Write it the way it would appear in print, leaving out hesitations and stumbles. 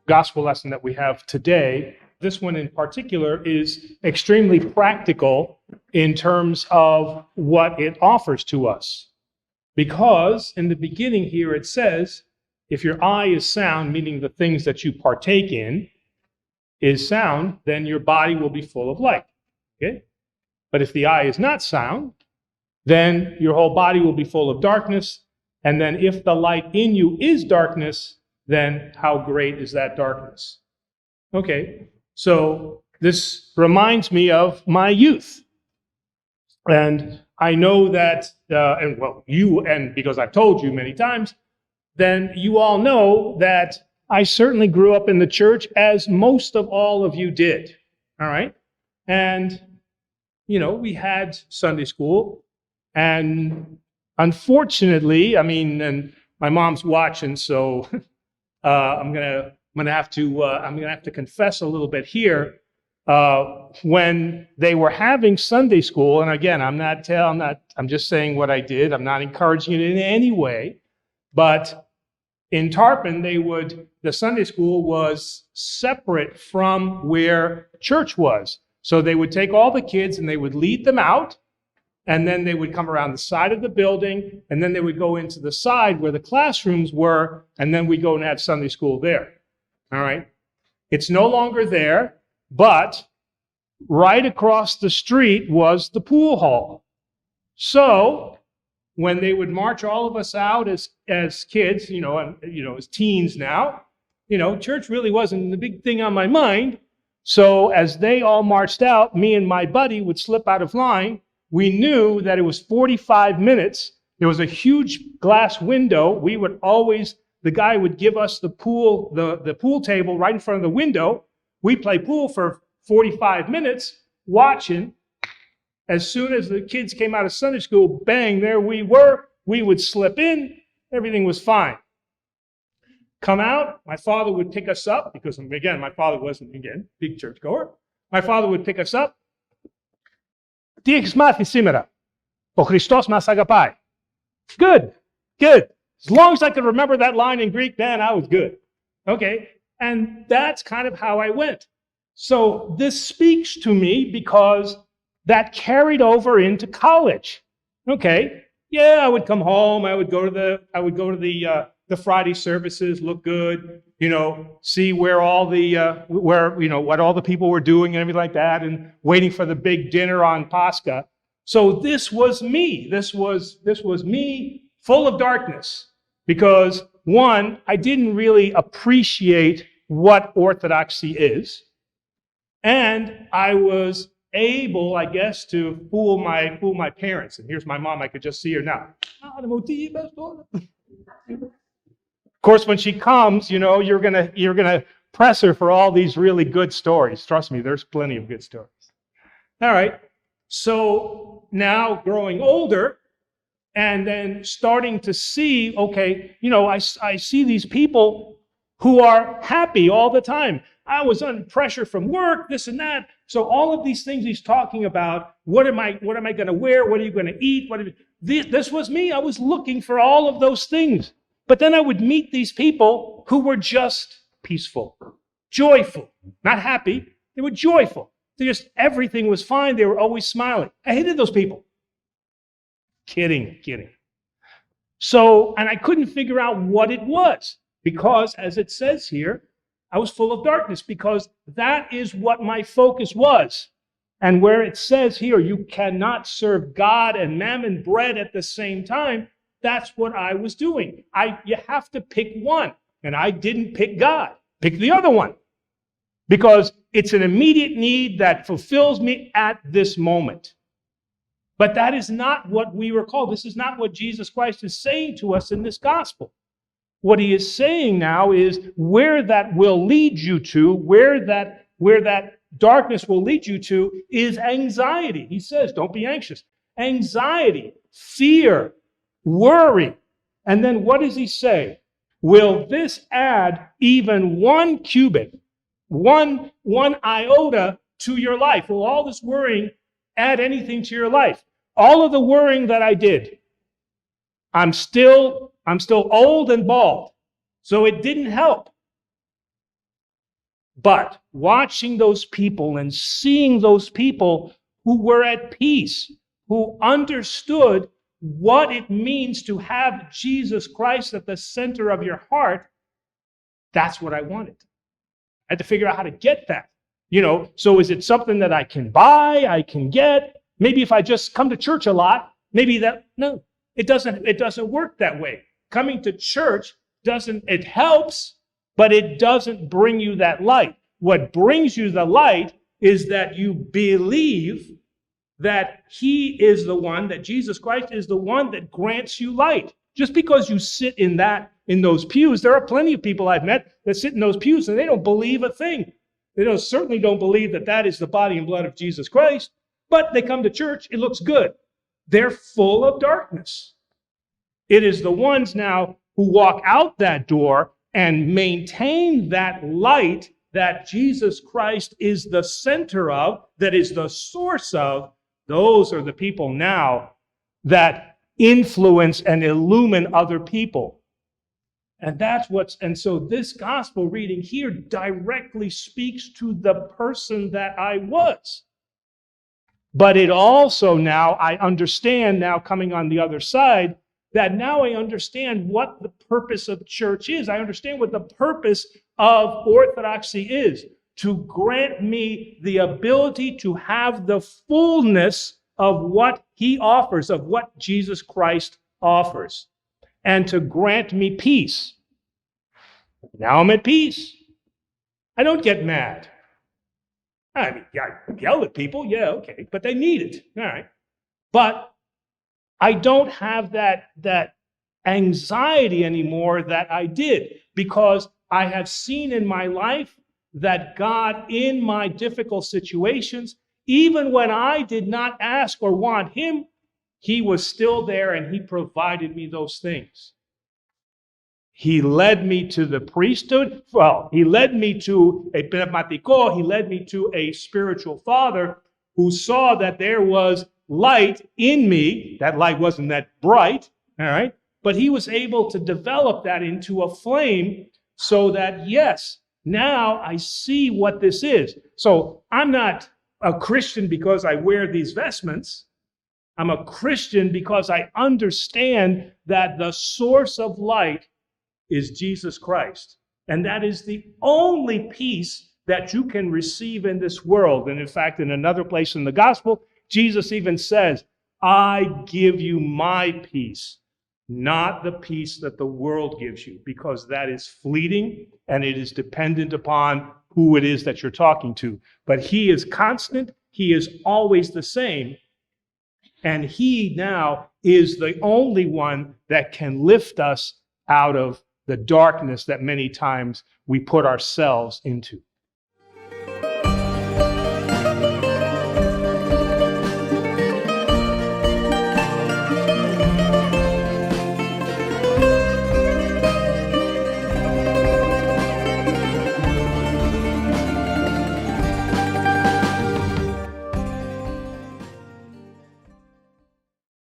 gospel lesson that we have today, this one in particular, is extremely practical in terms of what it offers to us. Because in the beginning here it says, if your eye is sound, meaning the things that you partake in is sound, then your body will be full of light. Okay? But if the eye is not sound, then your whole body will be full of darkness. And then if the light in you is darkness, then how great is that darkness? Okay, so this reminds me of my youth. And I know that, and because I've told you many times, then you all know that I certainly grew up in the church, as most of all of you did. All right? And, we had Sunday school. And unfortunately, and my mom's watching, so I'm gonna have to confess a little bit here. When they were having Sunday school, and again, I'm just saying what I did. I'm not encouraging it in any way, but in Tarpon, the Sunday school was separate from where church was. So they would take all the kids and they would lead them out, and then they would come around the side of the building, and then they would go into the side where the classrooms were, and then we'd go and have Sunday school there. All right? It's no longer there, but right across the street was the pool hall. So when they would march all of us out as kids, as teens now, church really wasn't the big thing on my mind. So as they all marched out, me and my buddy would slip out of line. We knew that it was 45 minutes. There was a huge glass window. The guy would give us the pool table right in front of the window. We'd play pool for 45 minutes, watching. As soon as the kids came out of Sunday school, bang, there we were. We would slip in. Everything was fine. Come out, my father would pick us up, because, again, my father wasn't, big churchgoer. My father would pick us up. Τι έχεις μάθει σήμερα? Ο Χριστός μας αγαπάει. Good. As long as I could remember that line in Greek, man, I was good. Okay, and that's kind of how I went. So this speaks to me because that carried over into college. Okay, yeah, I would come home. I would go to the Friday services, look good, see where all what all the people were doing and everything like that, and waiting for the big dinner on Pascha. So this was me. This was me, full of darkness, because one, I didn't really appreciate what Orthodoxy is, and I was able, I guess, to fool my parents. And here's my mom. I could just see her now. Of course, when she comes, you're gonna press her for all these really good stories. Trust me, there's plenty of good stories. All right. So now growing older, and then starting to see, okay, I see these people who are happy all the time. I was under pressure from work, this and that. So all of these things he's talking about, what am I going to wear? What are you going to eat? This was me. I was looking for all of those things. But then I would meet these people who were just peaceful, joyful, not happy. They were joyful. Everything was fine. They were always smiling. I hated those people. Kidding. So, and I couldn't figure out what it was, because as it says here, I was full of darkness, because that is what my focus was. And where it says here, you cannot serve God and mammon, bread, at the same time, that's what I was doing. You have to pick one. And I didn't pick God. Pick the other one. Because it's an immediate need that fulfills me at this moment. But that is not what we were called. This is not what Jesus Christ is saying to us in this gospel. What he is saying now is where that will lead you to, where that darkness will lead you to, is anxiety. He says, don't be anxious. Anxiety, fear, worry. And then what does he say? Will this add even 1 cubit, one iota to your life? Will all this worrying add anything to your life? All of the worrying that I did, I'm still old and bald, so it didn't help. But watching those people and seeing those people who were at peace, who understood what it means to have Jesus Christ at the center of your heart, that's what I wanted. I had to figure out how to get that. So is it something that I can buy, I can get? Maybe if I just come to church a lot, no, it doesn't work that way. Coming to church it helps, but it doesn't bring you that light. What brings you the light is that you believe that he is the one, that Jesus Christ is the one that grants you light. Just because you sit in those pews, there are plenty of people I've met that sit in those pews and they don't believe a thing. They certainly don't believe that is the body and blood of Jesus Christ, but they come to church, it looks good. They're full of darkness. It is the ones now who walk out that door and maintain that light that Jesus Christ is the center of, that is the source of. Those are the people now that influence and illumine other people. And so this gospel reading here directly speaks to the person that I was. But it also now, I understand now coming on the other side, that now I understand what the purpose of church is. I understand what the purpose of orthodoxy is, to grant me the ability to have the fullness of what he offers, of what Jesus Christ offers, and to grant me peace. Now I'm at peace. I don't get mad. I mean, I yell at people, yeah, okay, but they need it, all right. But I don't have that anxiety anymore that I did, because I have seen in my life that God, in my difficult situations, even when I did not ask or want him, he was still there and he provided me those things. He led me to the priesthood. Well, he led me to a pneumatiko. He led me to a spiritual father who saw that there was light in me. That light wasn't that bright, all right? But he was able to develop that into a flame so that, yes, now I see what this is. So I'm not a Christian because I wear these vestments. I'm a Christian because I understand that the source of light is Jesus Christ. And that is the only peace that you can receive in this world. And in fact, in another place in the gospel, Jesus even says, I give you my peace, not the peace that the world gives you, because that is fleeting and it is dependent upon who it is that you're talking to. But he is constant. He is always the same. And he now is the only one that can lift us out of the darkness that many times we put ourselves into.